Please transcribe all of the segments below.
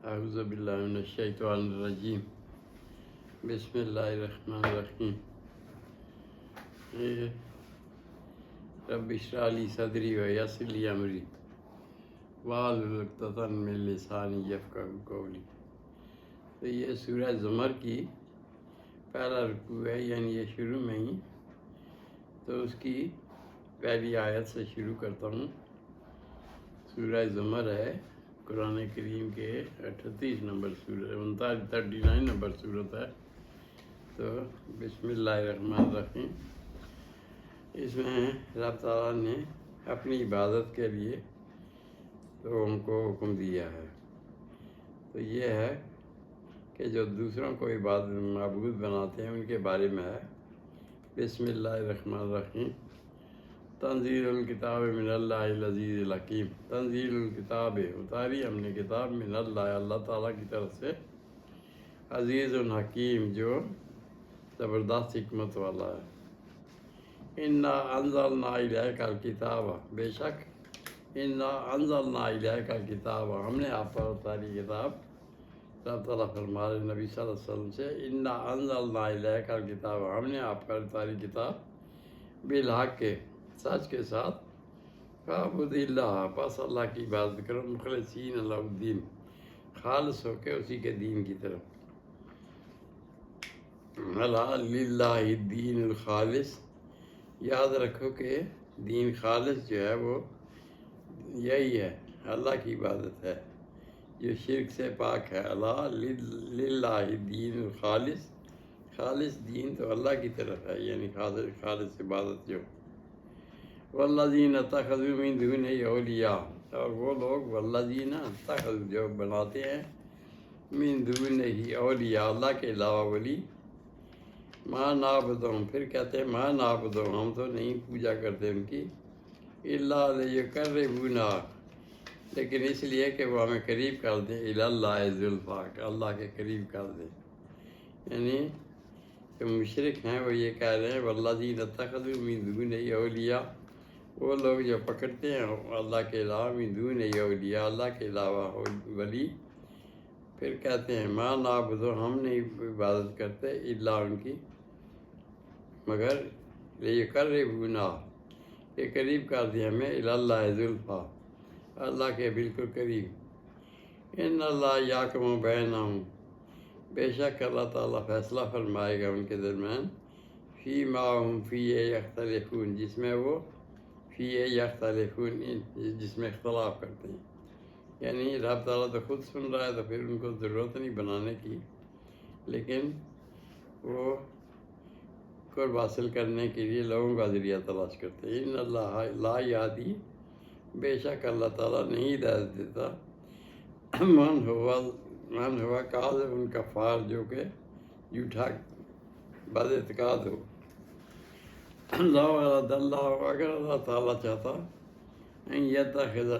اعوذ باللہ من الشیطان الرجیم بسم اللہ الرحمن الرحیم رب اشرح لی صدری ویسر لی امری واحلل عقدۃ من لسانی یفقہوا قولی۔ تو یہ سورہ زمر کی پہلا رکوع ہے، یعنی یہ شروع میں ہی، تو اس کی پہلی آیت سے شروع کرتا ہوں۔ سورہ زمر ہے، قرآن کریم کے 38 نمبر سورت، 39 نمبر سورت ہے۔ تو بسم اللہ الرحمن الرحیم، اس میں رب تعالیٰ نے اپنی عبادت کے لیے لوگوں کو حکم دیا ہے۔ تو یہ ہے کہ جو دوسروں کو معبود بناتے ہیں ان کے بارے میں ہے۔ بسم اللہ الرحمن الرحیم، تنزیل الکتاب من اللہ العزیز الحکیم۔ تنزیل الکتاب، اتاری ہم نے کتاب، من اللہ، اللہ تعالیٰ کی طرف سے، عزیز الحکیم، جو زبردست حکمت والا ہے۔ انا انزلنا الیک الکتاب، بے شک انا انزلنا الیک الکتاب، ہم نے آپ پر اتاری کتاب۔ اللہ تعالیٰ فرما رہے نبی صلی اللہ علیہ وسلم سے، انا انزلنا الیک الکتاب، ہم نے آپ پر اتاری کتاب، بالحق کے، سچ کے ساتھ، فاعبد اللہ، بس اللہ کی عبادت کرو، مخلصین لہ الدین، خالص ہو کے اسی کے دین کی طرف۔ الا للہ الدین الخالص، یاد رکھو کہ دین خالص جو ہے وہ یہی ہے، اللہ کی عبادت ہے جو شرک سے پاک ہے۔ الا للہ الدین الخالص، خالص دین تو اللہ کی طرف ہے، یعنی خالص عبادت جو۔ والذین اتخذوا من دونہ اولیاء، اور وہ لوگ والذین اتخذوا جو بناتے ہیں، من دونہ اولیاء، اللہ کے علاوہ ولی، ما نعبدہم، پھر کہتے ہیں ما نعبدہم، ہم تو نہیں پوجا کرتے ان کی، الا لیقربونا، لیکن اس لیے کہ وہ ہمیں قریب کر دیں، الی اللہ زلفیٰ، اللہ کے قریب کر دیں۔ یعنی جو مشرک ہیں وہ یہ کہہ رہے ہیں والذین اتخذوا من دونہ اولیاء، وہ لوگ جو پکڑتے ہیں اللہ کے علاوہ من دونہ اولیاء، اللہ کے علاوہ ولی، پھر کہتے ہیں ما نعبدو، ہم نہیں عبادت کرتے، الا ان کی، مگر لیقربونا، کہ قریب کر دیں ہمیں، الی اللہ زلفیٰ، اللہ کے بالکل قریب۔ ان اللہ یحکم بینہم، بے شک اللہ تعالیٰ فیصلہ فرمائے گا ان کے درمیان، فیما ہم فیہ یختلفون، جس میں وہ فیہ یختلفون، جس میں اختلاف کرتے ہیں۔ یعنی رب تعالیٰ تو خود سن رہا ہے، تو پھر ان کو ضرورت نہیں بنانے کی، لیکن وہ قرب حاصل کرنے کے لیے لوگوں کا ذریعہ تلاش کرتے ہیں۔ ان اللہ لا یہدی، بے شک اللہ تعالیٰ نہیں ہدایت دیتا، من ہوا کاذب کفار، جو کہ جھوٹا بد اعتقاد ہو۔ لو اراد اللہ، اگر اللہ تعالیٰ چاہتا، ان یتخذ،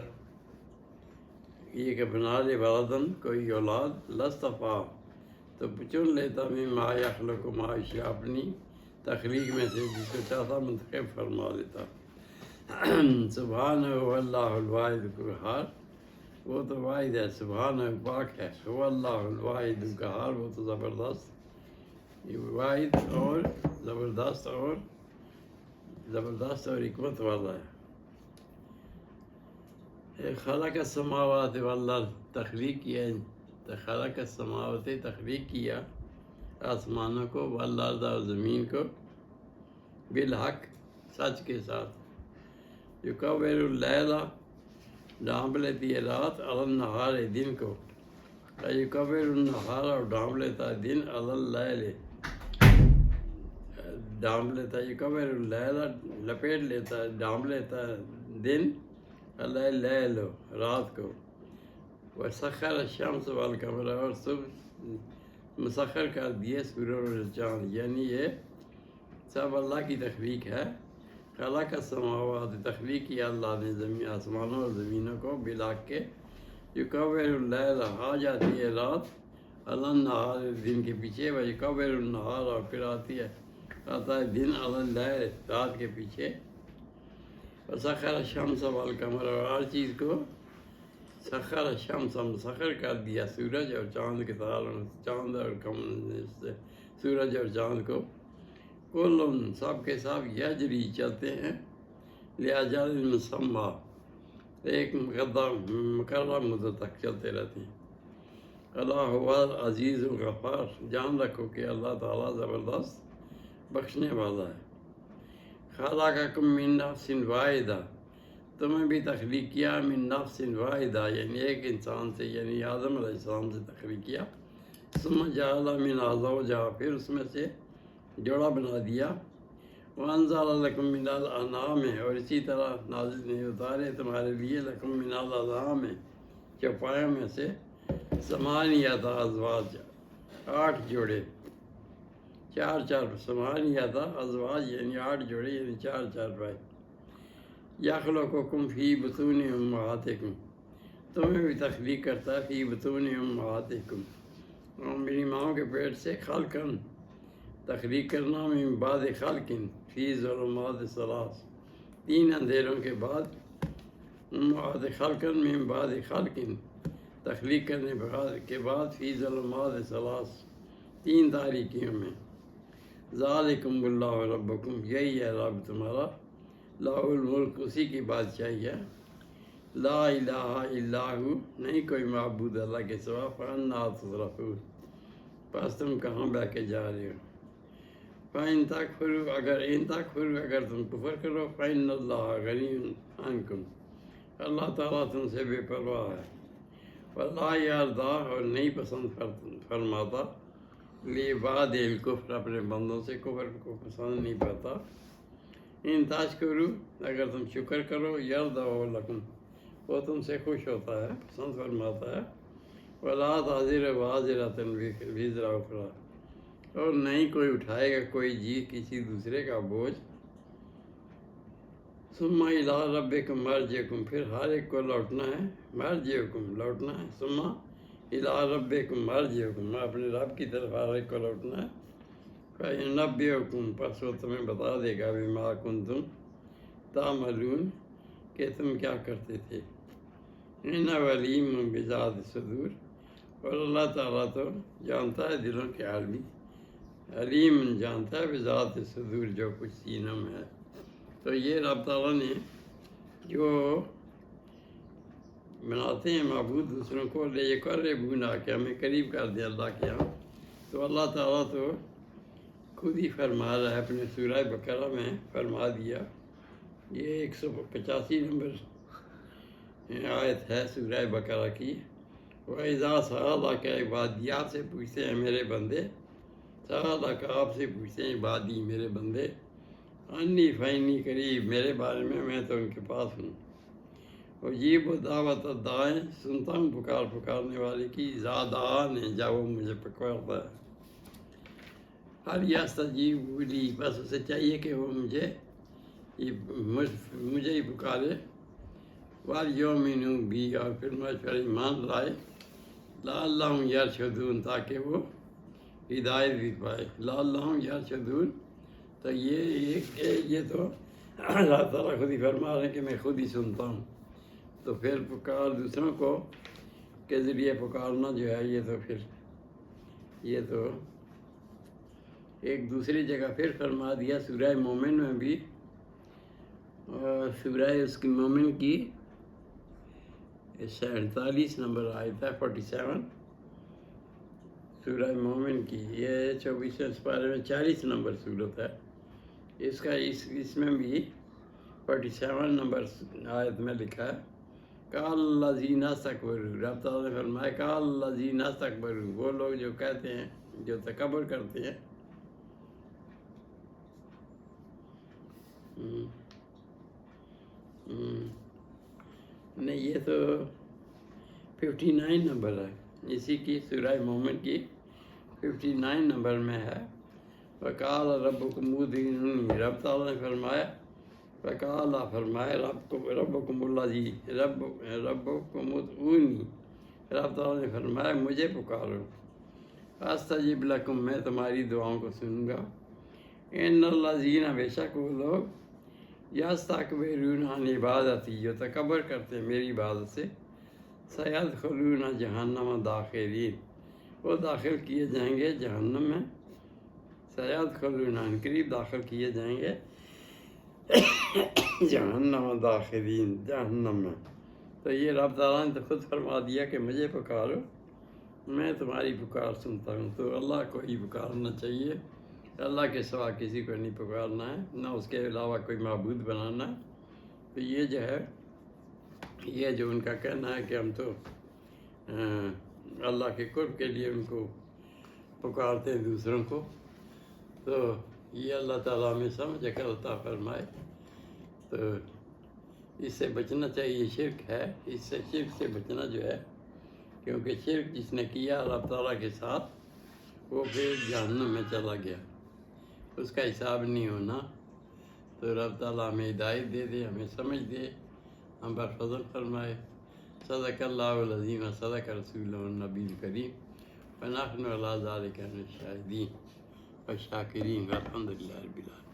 یہ کہ بنا لے ولدن، کوئی اولاد، لاصطفیٰ، تو چن لیتا مما یخلق ما یشاء، اپنی تخلیق میں سے جس کو چاہتا منتخب فرما لیتا۔ سبحانہ اللہ الواحد القہار، وہ تو واحد ہے، سبحانہ پاک ہے، هو اللہ الواحد القہار، وہ تو زبردست، واحد اور زبردست اور حکمت والا ہے۔ خلق السماوات والارض، تخلیق کیا، خلق السماوات، تخلیق کیا آسمانوں کو، والارض، اور زمین کو، بالحق، سچ کے ساتھ، یکور اللیل، ڈھانپ لیتی ہے رات، علی النہار، دن کو، یکور النہار، اور ڈھانپ لیتا ہے دن، علی اللیل، ڈھانپ لیتا ہے، یکور اللیل، لپیٹ لیتا ہے، ڈھانپ لیتا ہے دن، علی اللیل، رات کو، وسخر الشمس والقمر، اور صبح مسخر کر دیے سورج اور چاند، یعنی یہ سب اللہ کی تخلیق ہے۔ خلق السماوات، تخلیق کیا اللہ نے زمین، آسمانوں اور زمینوں کو، بالحق کے، یکور اللیل، آ جاتی ہے رات، علی النہار، دن کے پیچھے، و یکور النہار، اور پھر آتا ہے دن، علی اللیل، رات کے پیچھے، وسخر الشمس والقمر، اور ہر چیز کو سخر شمس مسخر کر دیا سورج اور چاند کے تاروں، چاند اور سورج اور چاند کو، کل سب کے سب یجری چلتے ہیں، لیاجال مسمہ ایک مقررہ مدت تک چلتے رہتے ہیں۔ اللہ هو عزیز الغفار، جان رکھو کہ اللہ تعالیٰ زبردست بخشنے والا ہے۔ خلقکم من نفس واحدہ، تمہیں بھی تخلیق کیا من نفس واحدہ، یعنی ایک انسان سے، یعنی آدم علیہ السلام سے تخلیق کیا، ثم جعل منہا زوجہا، پھر اس میں سے جوڑا بنا دیا، وانزل لکم من الانعام، اور اسی طرح نازل اتارے تمہارے لیے لکم من الانعام، چوپایوں میں سے ثمانیۃ ازواج، 8 جوڑے، 4 ثمانیۃ ازواج یعنی 8 جوڑے، یعنی 4 بھائی۔ یخلقکم فی بطون امہاتکم، تمہیں بھی تخلیق کرتا ہے فی بطون امہاتکم، میری ماؤں کے پیٹ سے، خلقن تخلیق کرنا، من بعد خلقن فی ظلمات ثلاث، 3 اندھیروں کے بعد، بعد خلقن من بعد خلقن تخلیق کرنے کے بعد، فی ظلمات ثلاث 3 تاریکیوں میں، ذالکم اللہ ربکم، یہی ہے رب تمہارا، لاہ الملک، اسی کی بادشاہی ہے، لا الہ الا ہو، نہیں کوئی معبود اللہ کے سوا، فانا تصرفون، پس تم کہاں بہ کے جا رہے ہو، فَإِن تَكْفُرُوا، اگر تم کفر کرو، فَإِنَّ اللَّهَ غَنِيٌّ عَنْكُمْ، اللہ تعالیٰ تم سے بے پرواہ ہے، وَلَا يَرْضَىٰ، اور نہیں پسند فرماتا، لِعِبَادِهِ الْكُفْرَ، اپنے بندوں سے کفر کو پسند نہیں پاتا، ان تشکروا، اگر تم شکر کرو، یرضہ لکم، وہ تم سے خوش ہوتا ہے، پسند فرماتا ہے، وَلَا تَزِرُ وَازِرَةٌ وِزْرَ أُخْرَىٰ، اور نہیں کوئی اٹھائے گا کوئی جی کسی دوسرے کا بوجھ، ثم إِلَىٰ رَبِّكُمْ مَرْجِعُكُمْ، پھر ہر ایک کو لوٹنا ہے، مرجعکم لوٹنا ہے، ثم إِلَىٰ رَبِّكُمْ مَرْجِعُكُمْ، اپنے رب کی طرف ہر ایک کو لوٹنا ہے، فَيُنَبِّئُكُمْ، پس وہ تمہیں بتا دے گا، بِمَا كُنتُمْ تَعْمَلُونَ، کہ تم کیا کرتے تھے، إِنَّهُ عَلِيمٌ بِذَاتِ الصُّدُورِ، اور اللہ تعالیٰ تو جانتا ہے دلوں کے حال بھی، علیم جانتا ہے بذات الصدور، جو کچھ سینوں میں ہے۔ تو یہ رب تعالیٰ نے جو بناتے ہیں معبود دوسروں کو، لے یہ کر رہے بنا کہ ہمیں قریب کر دے اللہ کے یہاں، تو اللہ تعالیٰ تو خود ہی فرما رہا ہے اپنے سورہ بقرہ میں، فرما دیا، یہ 185 نمبر آیت ہے سورہ بقرہ کی، وَإِذَا سَأَلَكَ عِبَادِي، آپ سے پوچھتے ہیں میرے بندے، سَأَلَكَ آپ سے پوچھتے ہیں عبادی میرے بندے، انی فإنی قریب، میرے بارے میں تو ان کے پاس ہوں، اجیب دعوت الداعی، سنتا ہوں پکارنے والے کی، اذا دعانی، جب وہ مجھے پکارتا ہے، فلیستجیبوا لی، بس اسے چاہیے کہ وہ مجھے ہی پکارے، وَلْيُؤْمِنُوا بِی، اور پھر مجھ پر ایمان لائے، لعلہم یرشدون، تاکہ وہ ہدایت بھی پائے، لعلہم یرشدون، تو یہ تو اللہ تعالیٰ خود ہی فرما رہے ہیں کہ میں خود ہی سنتا ہوں، تو پھر پکار دوسروں کو کے ذریعے پکارنا جو ہے، یہ تو ایک دوسری جگہ پھر فرما دیا سورہ مومن میں بھی، سورہ اس کی مومن کی 47 نمبر آیت ہے، 47 سورہ مومن کی، یہ 24 سپارے میں 40 نمبر صورت ہے، اس میں بھی 47 نمبر آیت میں لکھا ہے، قال الذین استکبروا، رب تعالیٰ نے فرمایا قال الذین استکبروا، وہ لوگ جو کہتے ہیں، جو تکبر کرتے ہیں، نہیں یہ تو 59 نمبر ہے، اسی کی سورہ مومن کی 59 نمبر میں ہے، وقال ربکم ادعونی، رب تعالیٰ نے فرمایا، وقال فرمایا ربکم الذی، ربکم ادعونی، رب تعالیٰ نے فرمایا مجھے پکارو، استجب لکم، میں تمہاری دعاؤں کو سنوں گا، ان الذین، بے شک وہ لوگ، یستکبرون عن عبادتی، جو تکبر کرتے ہیں میری عبادت سے، سیدخلون جہنم داخلین، وہ داخل کیے جائیں گے جہنم میں، سیدخلون ان قریب داخل کیے جائیں گے جہنم داخلین، جہنم میں۔ تو یہ رب تعالیٰ نے تو خود فرما دیا کہ مجھے پکارو، میں تمہاری پکار سنتا ہوں۔ تو اللہ کو ہی پکارنا چاہیے، اللہ کے سوا کسی کو نہیں پکارنا ہے، نہ اس کے علاوہ کوئی معبود بنانا ہے۔ تو یہ جو ہے، یہ جو ان کا کہنا ہے کہ ہم تو اللہ کے قرب کے لیے ان کو پکارتے ہیں دوسروں کو، تو یہ اللہ تعالیٰ ہمیں سمجھ عقل عطا فرمائے۔ تو اس سے بچنا چاہیے، شرک ہے، اس سے شرک سے بچنا جو ہے، کیونکہ شرک جس نے کیا اللہ تعالیٰ کے ساتھ وہ پھر جہنم میں چلا گیا، اس کا حساب نہیں ہونا۔ تو رب تعالیٰ ہمیں ہدایت دے دے، ہمیں سمجھ دے، ہم پر فضل فرمائے۔ صدق اللہ العظیم و صدق رسولہ النبی الکریم، ونحن علی ذلک من الشاہدین والشاکرین والحمد للہ رب العالمین۔